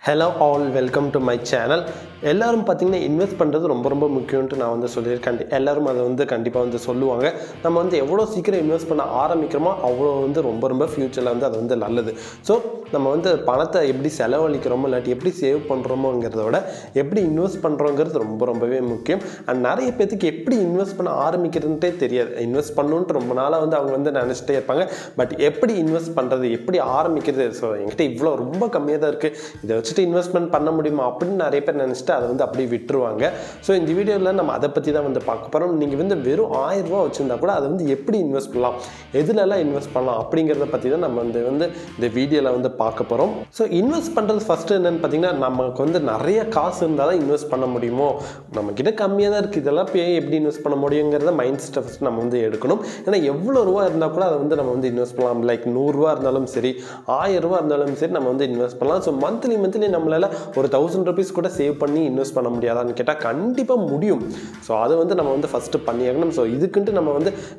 Hello all, welcome to my channel. எல்லோரும் பார்த்திங்கன்னா invest பண்ணுறது ரொம்ப முக்கியம்ன்ட்டு நான் வந்து சொல்லியிருக்கேன். எல்லோரும் அதை வந்து கண்டிப்பாக வந்து சொல்லுவாங்க. நம்ம வந்து எவ்வளோ சீக்கிரம் இன்வெஸ்ட் பண்ண ஆரம்பிக்கிறோமோ அவ்வளோ வந்து ரொம்ப ஃப்யூச்சரில் வந்து அது வந்து நல்லது. ஸோ நம்ம வந்து பணத்தை எப்படி செலவழிக்கிறோமோ இல்லாட்டி எப்படி சேவ் பண்ணுறோமோங்கிறத விட எப்படி இன்வெஸ்ட் பண்ணுறோங்கிறது ரொம்பவே முக்கியம். அண்ட் நிறைய பேத்துக்கு எப்படி இன்வெஸ்ட் பண்ண ஆரம்பிக்கிறதுன்ட்டே தெரியாது. இன்வெஸ்ட் பண்ணணுன்ட்டு ரொம்ப நாளாக வந்து அவங்க வந்து நினச்சிட்டே இருப்பாங்க. பட் எப்படி இன்வெஸ்ட் பண்ணுறது, எப்படி ஆரம்பிக்கிறது, ஸோ என்கிட்ட இவ்வளோ ரொம்ப கம்மியாக தான் இருக்குது, இதை வச்சுட்டு இன்வெஸ்ட்மெண்ட் பண்ண முடியுமா அப்படின்னு நிறைய பேர் நினச்சிட்டு அதை வந்து அப்படியே விட்டுருவாங்க. ஸோ இந்த வீடியோவில் நம்ம அதை பற்றி தான் வந்து பார்க்க போகிறோம். நீங்கள் வந்து வெறும் 1000 ரூபா வச்சுருந்தா கூட அதை வந்து எப்படி இன்வெஸ்ட் பண்ணலாம், எதுலெல்லாம் இன்வெஸ்ட் பண்ணலாம் அப்படிங்கிறத பற்றி தான் நம்ம வந்து இந்த வீடியோவில் வந்து பார்க்க போகிறோம். ஸோ இன்வெஸ்ட் பண்ணுறது ஃபஸ்ட்டு என்னென்னு பார்த்தீங்கன்னா, நமக்கு வந்து நிறைய காசு இருந்தால் தான் இன்வெஸ்ட் பண்ண முடியுமோ, நம்மக்கிட்ட கம்மியாக தான் இருக்குது, இதெல்லாம் போய் எப்படி இன்வெஸ்ட் பண்ண முடியுங்கிறத மைண்ட் செட்டை ஃபஸ்ட்டு நம்ம வந்து எடுக்கணும். ஏன்னா எவ்வளோ ரூபா இருந்தால் கூட அதை வந்து நம்ம வந்து இன்வெஸ்ட் பண்ணலாம். லைக் 100 ரூபா இருந்தாலும் சரி, 1000 ரூபா இருந்தாலும் சரி, நம்ம வந்து இன்வெஸ்ட் பண்ணலாம். ஸோ மந்த்லி நம்மளால் ஒரு 1000 ருபீஸ் கூட சேவ் பண்ணி இன்வெஸ்ட் பண்ண முடியாதான்னு கேட்டால் கண்டிப்பாக முடியும். ஸோ அதை வந்து நம்ம வந்து ஃபஸ்ட்டு பண்ணியாகணும். ஸோ இதுக்குன்ட்டு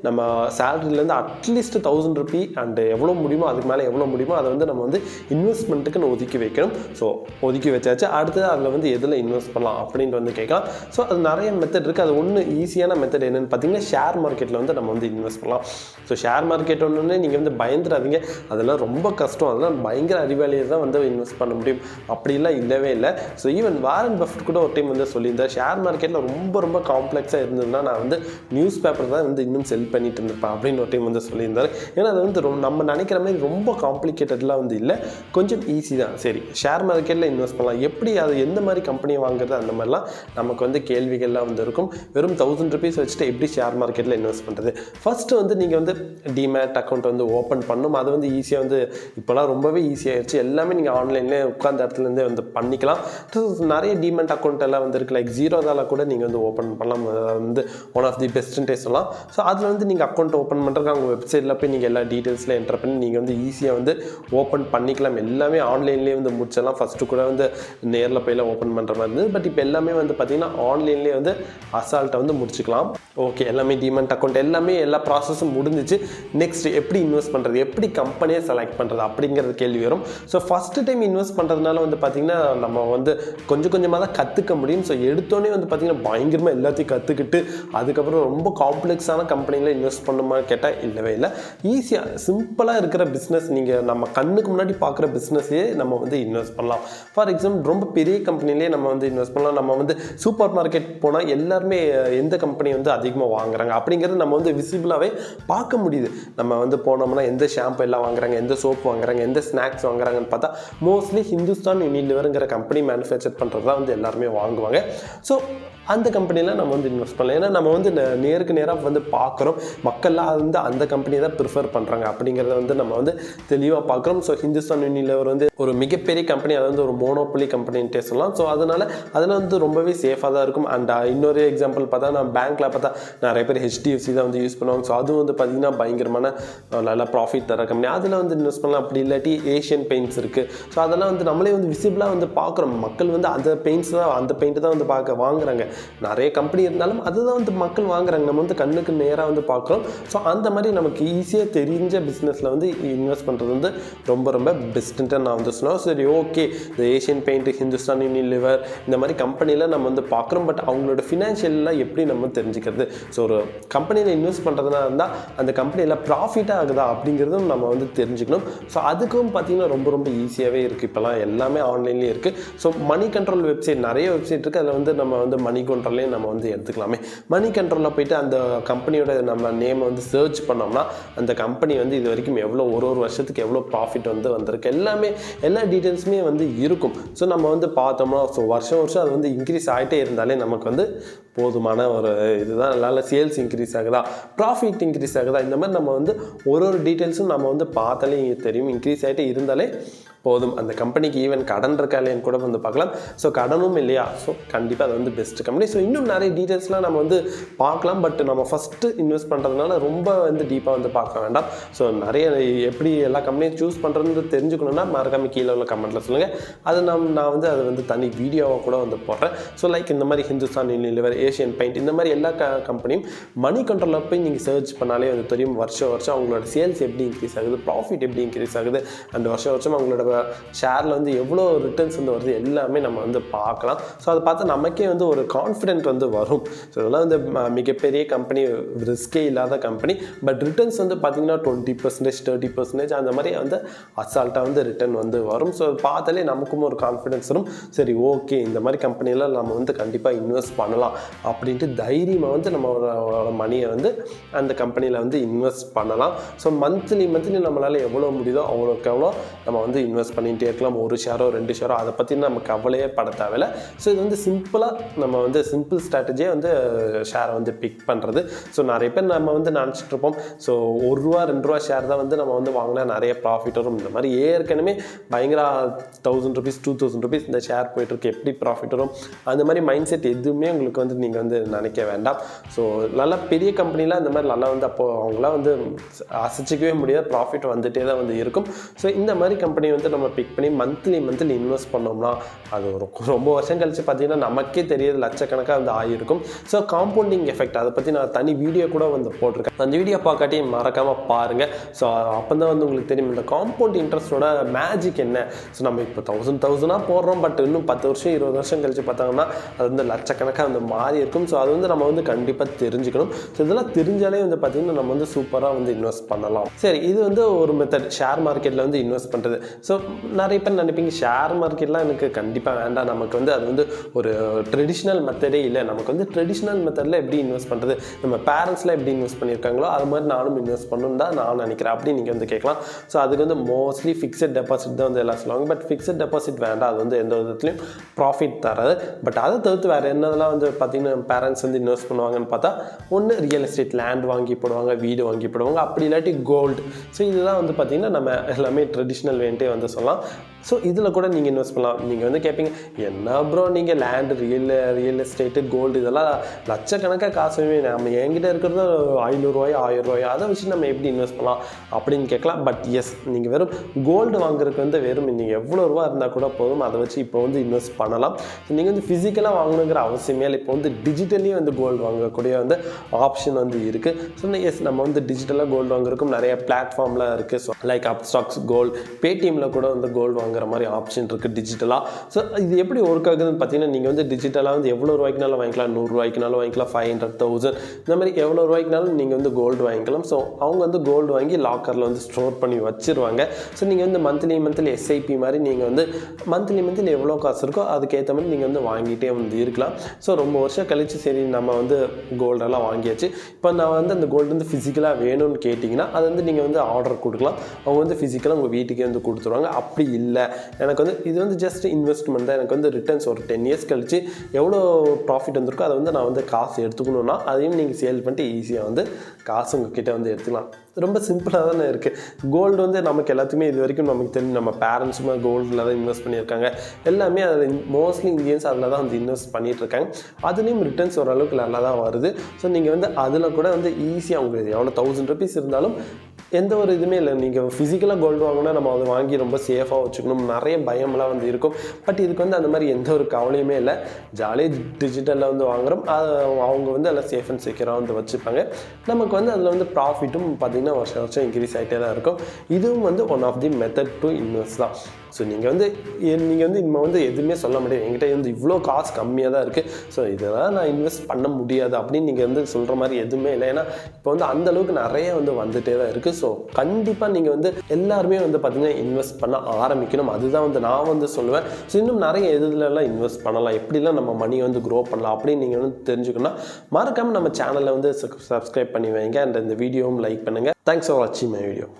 நம்ம சேலரியிலேருந்து அட்லீஸ்ட் 1000 ருபி அண்ட் எவ்வளோ முடியுமோ அதுக்கு மேலே எவ்வளோ முடியுமோ அதை வந்து நம்ம வந்து இன்வெஸ்ட்மெண்ட்டுக்குன்னு ஒதுக்கி வைக்கணும். ஸோ ஒதுக்கி வச்சாச்சு. அடுத்தது அதில் வந்து எதில் இன்வெஸ்ட் பண்ணலாம் அப்படின்ட்டு வந்து கேட்கலாம். ஸோ அது நிறைய மெத்தட் இருக்குது. அது ஒன்று ஈஸியான மெத்தட் என்னென்னு பார்த்தீங்கன்னா, ஷேர் மார்க்கெட்டில் வந்து நம்ம வந்து இன்வெஸ்ட் பண்ணலாம். ஸோ ஷேர் மார்க்கெட் ஒன்று நீங்கள் வந்து பயந்துடாதீங்க, அதெல்லாம் ரொம்ப கஷ்டம், அதெல்லாம் பயங்கர அறிவாளியை தான் வந்து இன்வெஸ்ட் பண்ண முடியும் அப்படிலாம் இல்லவே இல்லை. ஸோ ஈவன் வாரன் பஃபெட் கூட ஒரு டைம் வந்து சொல்லியிருந்தேன், ஷேர் மார்க்கெட்டில் ரொம்ப காம்ப்ளெக்ஸாக இருந்ததுன்னா நான் வந்து நியூஸ் பேப்பர் தான் வந்து இன்னும் செல் பண்ணிட்டு இருந்திருப்பேன் அப்படின்னு ஒரு டைம் வந்து சொல்லியிருந்தார். ஏன்னா அது வந்து நம்ம நினைக்கிற மாதிரி ரொம்ப காம்ப்ளிகேட்டட்லாம் வந்து இல்லை, கொஞ்சம் ஈஸி தான். சரி, ஷேர் மார்க்கெட்டில் இன்வெஸ்ட் பண்ணலாம், எப்படி அது எந்த மாதிரி கம்பெனியை வாங்குறது, அந்த மாதிரிலாம் நமக்கு வந்து கேள்விகள்லாம் வந்து இருக்கும். வெறும் 1000 ருபீஸ் வச்சுட்டு எப்படி ஷேர் மார்க்கெட்டில் இன்வெஸ்ட் பண்ணுறது, ஃபஸ்ட்டு வந்து நீங்கள் வந்து டிமேட் அக்கௌண்ட் வந்து ஓப்பன் பண்ணணும். அது வந்து ஈஸியாக வந்து இப்போலாம் ரொம்பவே ஈஸியாகிடுச்சு, எல்லாமே நீங்கள் ஆன்லைன்லேயே உட்காந்த இடத்துலேருந்தே வந்து பண்ணிக்கலாம். நிறைய டிமேட் அக்கௌண்ட் எல்லாம் வந்து இருக்குது. லைக் ஜீரோதால கூட நீங்கள் வந்து ஓப்பன் பண்ணலாம். வந்து ஒன் ஆஃப் தி பெஸ்ட்டுன்ட்டே சொல்லலாம். ஸோ அதில் வந்து நீங்கள் அக்கௌண்ட் ஓப்பன் பண்ணுறதுக்கு அவங்க வெப்சைட்டில் போய் நீங்கள் எல்லா டீட்டெயில்ஸில் என்டர் பண்ணி நீங்கள் வந்து ஈஸியாக வந்து ஓப்பன் பண்ணிக்கலாம். எல்லாமே ஆன்லைன்லேயே வந்து முடிச்சிடலாம். ஃபஸ்ட்டு கூட வந்து நேரில் போய்லாம் ஓப்பன் பண்ணுற மாதிரி இருந்தது. பட் இப்போ எல்லாமே வந்து பார்த்திங்கன்னா ஆன்லைன்லேயே வந்து அசால்ட்டை வந்து முடிச்சுக்கலாம். ஓகே, எல்லாமே டிமேட் அக்கௌண்ட் எல்லாமே எல்லா ப்ராசஸும் முடிஞ்சிச்சு. நெக்ஸ்ட் எப்படி இன்வெஸ்ட் பண்ணுறது, எப்படி கம்பெனியை செலக்ட் பண்ணுறது அப்படிங்கிறது கேள்வி வரும். ஸோ ஃபஸ்ட்டு டைம் இன்வெஸ்ட் பண்ணுறதுனால வந்து பார்த்திங்கன்னா நம்ம வந்து கொஞ்சமாக தான் கற்றுக்க முடியும். ஸோ எடுத்தோடனே வந்து பார்த்திங்கன்னா பயங்கரமாக எல்லாத்தையும் கற்றுக்கிட்டு அதுக்கப்புறம் ரொம்ப காம்ப்ளெக்ஸான கம்பெனியில் இன்வெஸ்ட் பண்ணுமா கேட்டால் இல்லவே இல்லை. ஈஸியாக சிம்பிளாக இருக்கிற பிஸ்னஸ், நீங்கள் நம்ம கண்ணுக்கு முன்னாடி பார்க்குற பிஸ்னஸே நம்ம வந்து இன்வெஸ்ட் பண்ணலாம். ஃபார் எக்ஸாம்பிள் ரொம்ப பெரிய கம்பெனிலே நம்ம வந்து இன்வெஸ்ட் பண்ணலாம். நம்ம வந்து சூப்பர் மார்க்கெட் போனால் எல்லாருமே எந்த கம்பெனி வந்து அதிகமாக வாங்குறாங்க அப்படிங்கிறது நம்ம வந்து விசிபிளாகவே பார்க்க முடியுது. நம்ம வந்து போனோம்னா எந்த ஷாம்பு எல்லாம் வாங்குறாங்க, எந்த சோப்பு வாங்குறாங்க, எந்த ஸ்நாக்ஸ் வாங்குறாங்கன்னு பார்த்தா மோஸ்ட்லி ஹிந்துஸ்தான் யூனிலிவருங்கிற கம்பெனி மேனுஃபேக்சர் பண்ணுறது தான் வந்து எல்லாருமே வாங்குவாங்க. ஸோ அந்த கம்பெனியில் நம்ம வந்து இன்வெஸ்ட் பண்ணலாம். ஏன்னா நம்ம வந்து நேருக்கு நேராக வந்து பார்க்குறோம், மக்கள்லாம் வந்து அந்த கம்பெனியை தான் ப்ரிஃபர் பண்ணுறாங்க அப்படிங்கிறத வந்து நம்ம வந்து தெளிவாக பார்க்குறோம். ஸோ ஹிந்துஸ்தான் யூனிலிவர் வந்து ஒரு மிகப்பெரிய கம்பெனி, அது வந்து ஒரு மோனோபொலி கம்பெனின்ட்டே சொல்லலாம். ஸோ அதனால் அதில் வந்து ரொம்பவே சேஃபாக தான் இருக்கும். அண்ட் இன்னொரு எக்ஸாம்பிள் பார்த்தா, நம்ம பேங்க்கில் பார்த்தா நிறைய பேர் HDFC தான் வந்து யூஸ் பண்ணுவாங்க. ஸோ அதுவும் வந்து பார்த்திங்கன்னா பயங்கரமான நல்லா ப்ராஃபிட் தர கம்பெனி, அதில் வந்து இன்வெஸ்ட் பண்ணலாம். அப்படி இல்லாட்டி ஏஷியன் பெயிண்ட்ஸ் இருக்குது. ஸோ அதெல்லாம் வந்து நம்மளே வந்து விசிபிளாக வந்து பார்க்குறோம். மக்கள் வந்து அந்த பெயிண்ட்டு தான் வந்து வாங்குறாங்க. நிறைய கம்பெனி இருந்தாலும் அதுதான் வந்து மக்கள் வாங்குறாங்க, நம்ம வந்து கண்ணுக்கு நேராக வந்து பார்க்குறோம். ஸோ அந்த மாதிரி நமக்கு ஈஸியாக தெரிஞ்ச பிஸ்னஸில் வந்து இன்வெஸ்ட் பண்ணுறது வந்து ரொம்ப பெஸ்ட்டுன்ட்டு நான் வந்து சொன்னேன். சரி, ஓகே, இந்த ஏஷியன் பெயிண்ட், ஹிந்துஸ்தான் யூனிலிவர் இந்த மாதிரி கம்பெனியில் நம்ம வந்து பார்க்குறோம். பட் அவங்களோட ஃபினான்ஷியல்லாம் எப்படி நம்ம தெரிஞ்சுக்கிறது? ஸோ ஒரு கம்பெனியில் இன்வெஸ்ட் பண்ணுறதுனா இருந்தால் அந்த கம்பெனியில் ப்ராஃபிட்டாக ஆகுதா அப்படிங்கிறதும் நம்ம வந்து தெரிஞ்சுக்கணும். ஸோ அதுக்கும் பார்த்திங்கன்னா ரொம்ப ஈஸியாகவே இருக்குது. இப்போலாம் எல்லாமே ஆன்லைன்லேயே இருக்குது. ஸோ மணி கண்ட்ரோல் வெப்சைட் நிறைய வெப்சைட் இருக்குது. அதில் வந்து நம்ம வந்து மணி கண்ட்ரோல்லே நம்ம வந்து எடுத்துக்கலாமே. மணி கண்ட்ரோலில் போய்ட்டு அந்த கம்பெனியோட நம்ம நேமை வந்து சர்ச் பண்ணோம்னா அந்த கம்பெனி வந்து இது வரைக்கும் எவ்வளோ ஒரு வருஷத்துக்கு எவ்வளோ ப்ராஃபிட் வந்து வந்திருக்கு எல்லா டீட்டெயில்ஸுமே வந்து இருக்கும். ஸோ நம்ம வந்து பார்த்தோம்னா ஸோ வருஷம் அது வந்து இன்க்ரீஸ் ஆகிட்டே இருந்தாலே நமக்கு வந்து போதுமான ஒரு இதுதான். நல்லா சேல்ஸ் இன்க்ரீஸ் ஆகுதா, ப்ராஃபிட் இன்க்ரீஸ் ஆகுதா, இந்த மாதிரி நம்ம வந்து ஒரு டீட்டெயில்ஸும் நம்ம வந்து பார்த்தாலே தெரியும். இன்க்ரீஸ் ஆகிட்டே இருந்தாலே போதும். அந்த கம்பெனிக்கு ஈவன் கடன் இருக்கா இல்லைன்னு கூட வந்து பார்க்கலாம். ஸோ கடனும் இல்லையா, ஸோ கண்டிப்பாக அது வந்து பெஸ்ட் கம்பெனி. ஸோ இன்னும் நிறைய டீட்டெயில்ஸ்லாம் நம்ம வந்து பார்க்கலாம். பட் நம்ம ஃபஸ்ட்டு இன்வெஸ்ட் பண்ணுறதுனால ரொம்ப வந்து டீப்பாக வந்து பார்க்க வேண்டாம். ஸோ நிறைய எப்படி எல்லா கம்பெனியும் சூஸ் பண்ணுறதுன்னு தெரிஞ்சுக்கணுன்னா மறக்காம கீழே உள்ள கமெண்ட்டில் சொல்லுங்கள். அது நான் வந்து அது வந்து தனி வீடியோவாக கூட வந்து போடுறேன். ஸோ லைக் இந்த மாதிரி ஹிந்துஸ்தான் யூனிலிவர், ஏஷியன் பெயிண்ட், இந்த மாதிரி எல்லா கம்பெனியும் மணி கண்ட்ரோலில் போய் நீங்கள் சர்ச் பண்ணாலே வந்து தெரியும். வருஷம் அவங்களோட சேல்ஸ் எப்படி இன்க்ரீஸ் ஆகுது, ப்ராஃபிட் எப்படி இன்க்ரீஸ் ஆகுது, அண்ட் வருஷம் அவங்களோட ஷேரில் வந்து எவ்வளோ ரிட்டர்ன்ஸ் வந்து வருது, எல்லாமே நம்ம வந்து பார்க்கலாம். ஸோ அதை பார்த்தா நமக்கே வந்து ஒரு கான்ஃபிடென்ட் வந்து வரும். ஸோ இதெல்லாம் வந்து மிகப்பெரிய கம்பெனி, ரிஸ்கே இல்லாத கம்பெனி, பட் ரிட்டர்ன்ஸ் வந்து பார்த்திங்கன்னா 20%, 30% அந்த மாதிரி வந்து அசால்ட்டாக வந்து ரிட்டர்ன் வந்து வரும். ஸோ பார்த்தாலே நமக்கும் ஒரு கான்ஃபிடென்ஸ் வரும். சரி, ஓகே, இந்த மாதிரி கம்பெனியில் நம்ம வந்து கண்டிப்பாக இன்வெஸ்ட் பண்ணலாம் அப்படின்ட்டு தைரியமாக வந்து நம்மளோட மணியை வந்து அந்த கம்பெனியில் வந்து இன்வெஸ்ட் பண்ணலாம். ஸோ மந்த்லி நம்மளால் எவ்வளோ முடியுதோ அவ்வளோக்கு எவ்வளோ நம்ம வந்து இன்வெஸ்ட் பண்ணிகிட்டே இருக்கலாம். 1 ஷேரோ 2 ஷேரோ அதை பற்றி நம்ம கவலையே பட தேவையில்லை. ஸோ இது வந்து சிம்பிளாக நம்ம வந்து சிம்பிள் ஸ்ட்ராட்டஜியே வந்து ஷேரை வந்து பிக் பண்ணுறது. ஸோ நிறைய பேர் நம்ம வந்து நினச்சிட்டு இருப்போம், ஸோ ₹1 ₹2 ஷேர் தான் வந்து நம்ம வந்து வாங்கினா நிறைய ப்ராஃபிட் வரும். இந்த மாதிரி ஏற்கனவே பயங்கர ₹1000 ₹2000 இந்த ஷேர் போயிட்டுருக்கு, எப்படி ப்ராஃபிட் வரும், அந்த மாதிரி மைண்ட் செட் எதுவுமே உங்களுக்கு வந்து நீங்கள் வந்து நினைக்க வேண்டாம். ஸோ நல்லா பெரிய கம்பெனிலாம் இந்த மாதிரி நல்லா வந்து அப்போது அவங்களாம் வந்து அசைச்சிக்கவே முடியாது, ப்ராஃபிட் வந்துகிட்டே தான் வந்து இருக்கும். ஸோ இந்த மாதிரி கம்பெனி வந்து நம்ம பிக் பண்ணி மந்த்லி இன்வெஸ்ட் பண்ணோம்னா அது ரொம்ப வருஷம் கழிச்சு பார்த்தீங்கன்னா நமக்கே தெரியாது, லட்சக்கணக்காக வந்து ஆகிருக்கும். ஸோ காம்பவுண்டிங் எஃபெக்ட் அதை பற்றி நான் தனி வீடியோ கூட வந்து போட்டிருக்கேன். அந்த வீடியோ பார்க்காட்டி மறக்காமல் பாருங்கள். ஸோ அப்போ தான் வந்து உங்களுக்கு தெரியும் இந்த காம்பவுண்ட் இன்ட்ரெஸ்ட்டோட மேஜிக் என்ன. ஸோ நம்ம இப்போ 1000 போடுறோம், பட் இன்னும் 10 வருஷம் 20 வருஷம் கழிச்சு பார்த்தாங்கன்னா அது வந்து லட்சக்கணக்காக வந்து மாறி இருக்கும். ஸோ அது வந்து நம்ம வந்து கண்டிப்பாக தெரிஞ்சுக்கணும். ஸோ இதெல்லாம் தெரிஞ்சாலே வந்து பார்த்திங்கன்னா நம்ம வந்து சூப்பராக வந்து இன்வெஸ்ட் பண்ணலாம். சரி, இது வந்து ஒரு மெத்தட் ஷேர் மார்க்கெட்டில் வந்து இன்வெஸ்ட் பண்ணுறது. ஸோ நிறைய பேர் நினைப்பீங்க ஷேர் மார்க்கெட்லாம் எனக்கு கண்டிப்பாக வேண்டாம், நமக்கு வந்து அது வந்து ஒரு ட்ரெடிஷ்னல் மெத்தடே இல்லை, நமக்கு வந்து ட்ரெடிஷ்னல் மெத்தடில் எப்படி இன்வெஸ்ட் பண்ணுறது, நம்ம பேரண்ட்ஸ்லாம் எப்படி இன்வெஸ்ட் பண்ணியிருக்காங்களோ அது மாதிரி நானும் இன்வெஸ்ட் பண்ணணும் தான் நான் நினைக்கிறேன் அப்படின்னு நீங்கள் வந்து கேட்கலாம். ஸோ அதுக்கு வந்து மோஸ்ட்லி ஃபிக்ஸட் டெபாசிட் தான் வந்து எல்லாம் சொல்லுவாங்க. பட் ஃபிக்ஸட் டெபாசிட் வேண்டாம், அது வந்து எந்த விதத்துலையும் ப்ராஃபிட் தராது. பட் அதை தவிர்த்து வேறு என்னதெல்லாம் வந்து பார்த்திங்கன்னா பேரண்ட்ஸ் வந்து இன்வெஸ்ட் பண்ணுவாங்கன்னு பார்த்தா, ஒன்று ரியல் எஸ்டேட், லேண்ட் வாங்கி போடுவாங்க, வீடு வாங்கி போடுவாங்க, அப்படி இல்லாட்டி கோல்டு. ஸோ இதுதான் வந்து பார்த்திங்கன்னா நம்ம எல்லாமே ட்ரெடிஷ்னல் வேண்டே வந்து சொல்லலாம். ஸோ இதில் கூட நீங்கள் இன்வெஸ்ட் பண்ணலாம். நீங்கள் வந்து கேட்பீங்க, என்ன ப்ரோ நீங்கள் லேண்டு, ரியல் எஸ்டேட்டு, கோல்டு இதெல்லாம் லட்சக்கணக்காக காசுமே, நம்ம என்கிட்ட இருக்கிறது ₹500 ₹1000 அதை வச்சு நம்ம எப்படி இன்வெஸ்ட் பண்ணலாம் அப்படின்னு கேட்கலாம். பட் எஸ், நீங்கள் வெறும் கோல்டு வாங்குறதுக்கு வந்து வெறும் நீங்கள் எவ்வளோ ரூபா இருந்தால் கூட போதும், அதை வச்சு இப்போ வந்து இன்வெஸ்ட் பண்ணலாம். ஸோ நீங்கள் வந்து ஃபிசிக்கலாக வாங்கணுங்கிற அவசியமே இல்லை. இப்போ வந்து டிஜிட்டலி வந்து கோல்டு வாங்கக்கூடிய வந்து ஆப்ஷன் வந்து இருக்குது. ஸோ எஸ், நம்ம வந்து டிஜிட்டலாக கோல்டு வாங்குறதுக்கும் நிறைய பிளாட்ஃபார்ம்லாம் இருக்குது. ஸோ லைக் அப்ஸ்டாக்ஸ் கோல்டு, பேடிஎம்மில் கூட வந்து கோல்டு வாங்குற மாதிரி ஆப்ஷன் இருக்குது டிஜிட்டலாக. ஸோ இது எப்படி ஒர்க் ஆகுதுன்னு பார்த்தீங்கன்னா, நீங்கள் வந்து டிஜிட்டலாக வந்து எவ்வளோ ரூபாய்க்குனாலும் வாங்கிக்கலாம், ₹100 வாங்கிக்கலாம், 500, 1000 இந்த மாதிரி எவ்வளோ ரூபாய்க்குனாலும் நீங்கள் வந்து கோல்டு வாங்கிக்கலாம். ஸோ அவங்க வந்து கோல்டு வாங்கி லாக்கரில் வந்து ஸ்டோர் பண்ணி வச்சுருவாங்க. ஸோ நீங்கள் வந்து மந்த்லி எஸ்ஐபி மாதிரி நீங்கள் வந்து மந்த்லி எவ்வளோ காசு இருக்கோ அதுக்கேற்ற மாதிரி நீங்கள் வந்து வாங்கிட்டே வந்து இருக்கலாம். ஸோ ரொம்ப வருஷம் கழிச்சு சரி நம்ம வந்து கோல்டெல்லாம் வாங்கியாச்சு, இப்போ நான் வந்து அந்த கோல்டு வந்து ஃபிசிக்கலாக வேணும்னு கேட்டிங்கன்னா அது வந்து நீங்கள் வந்து ஆர்டர் கொடுக்கலாம், அவங்க வந்து ஃபிசிக்கலாக உங்கள் வீட்டுக்கே வந்து கொடுத்துருவாங்க. அப்படி இல்லை, எனக்கு வந்து இது வந்து ஜஸ்ட் இன்வெஸ்ட்மெண்ட் தான், எனக்கு வந்து ரிட்டர்ன்ஸ் ஒரு 10 இயர்ஸ் கழிச்சு எவ்வளோ ப்ராஃபிட் வந்திருக்கோ அதை வந்து நான் வந்து காசு எடுத்துக்கணுன்னா அதையும் நீங்கள் சேல் பண்ணிட்டு ஈஸியாக வந்து காசு உங்ககிட்ட வந்து எடுத்துக்கலாம். ரொம்ப சிம்பிளாக தானே இருக்குது. கோல்டு வந்து நமக்கு எல்லாத்துக்குமே இது வரைக்கும் நமக்கு தெரியும், நம்ம பேரண்ட்ஸுமே கோல்டில் தான் இன்வெஸ்ட் பண்ணியிருக்காங்க, எல்லாமே அதில் மோஸ்ட்லி இந்தியன்ஸ் அதில் தான் வந்து இன்வெஸ்ட் பண்ணிகிட்ருக்காங்க. அதுலேயும் ரிட்டர்ன்ஸ் ஓரளவுக்கு நல்லா தான் வருது. ஸோ நீங்கள் வந்து அதில் கூட வந்து ஈஸியாக உங்களுக்கு எவ்வளோ ₹1000 இருந்தாலும் எந்த ஒரு இதுவுமே இல்லை. நீங்கள் ஃபிசிக்கலாக கோல்டு வாங்கினா நம்ம அதை வாங்கி ரொம்ப சேஃபாக வச்சுக்கணும், நிறைய பயமெல்லாம் வந்து இருக்கும். பட் இதுக்கு வந்து அந்த மாதிரி எந்த ஒரு கவலையுமே இல்லை, ஜாலியாக டிஜிட்டலில் வந்து வாங்குகிறோம், அவங்க வந்து எல்லாம் சேஃப் அண்ட் செக்யூராக வந்து வச்சுப்பாங்க. நமக்கு வந்து அதில் வந்து ப்ராஃபிட்டும் பார்த்திங்கன்னா வருஷம் இன்க்ரீஸ் ஆகிட்டே தான் இருக்கும். இதுவும் வந்து one of the method to invest தான். ஸோ நீங்கள் வந்து இனிமேல் வந்து எதுவுமே சொல்ல முடியாது, என்கிட்ட வந்து இவ்வளோ காசு கம்மியாக தான் இருக்குது, ஸோ இதெல்லாம் நான் இன்வெஸ்ட் பண்ண முடியாது அப்படின்னு நீங்கள் வந்து சொல்கிற மாதிரி எதுவுமே இல்லை. ஏன்னா இப்போ வந்து அந்தளவுக்கு நிறைய வந்து வந்துகிட்டே தான் இருக்குது. ஸோ கண்டிப்பாக நீங்கள் வந்து எல்லாருமே வந்து பார்த்திங்கன்னா இன்வெஸ்ட் பண்ண ஆரம்பிக்கணும். அதுதான் வந்து நான் வந்து சொல்லுவேன். ஸோ இன்னும் நிறைய எதுலலாம் இன்வெஸ்ட் பண்ணலாம், எப்படிலாம் நம்ம மணி வந்து க்ரோ பண்ணலாம் அப்படின்னு நீங்கள் வந்து தெரிஞ்சுக்கணும்னா மறக்காமல் நம்ம சேனலில் வந்து சப்ஸ்கிரைப் பண்ணி வைங்க, அண்ட் இந்த வீடியோவும் லைக் பண்ணுங்கள். தேங்க்ஸ் ஃபார் வாட்சிங் மை வீடியோ.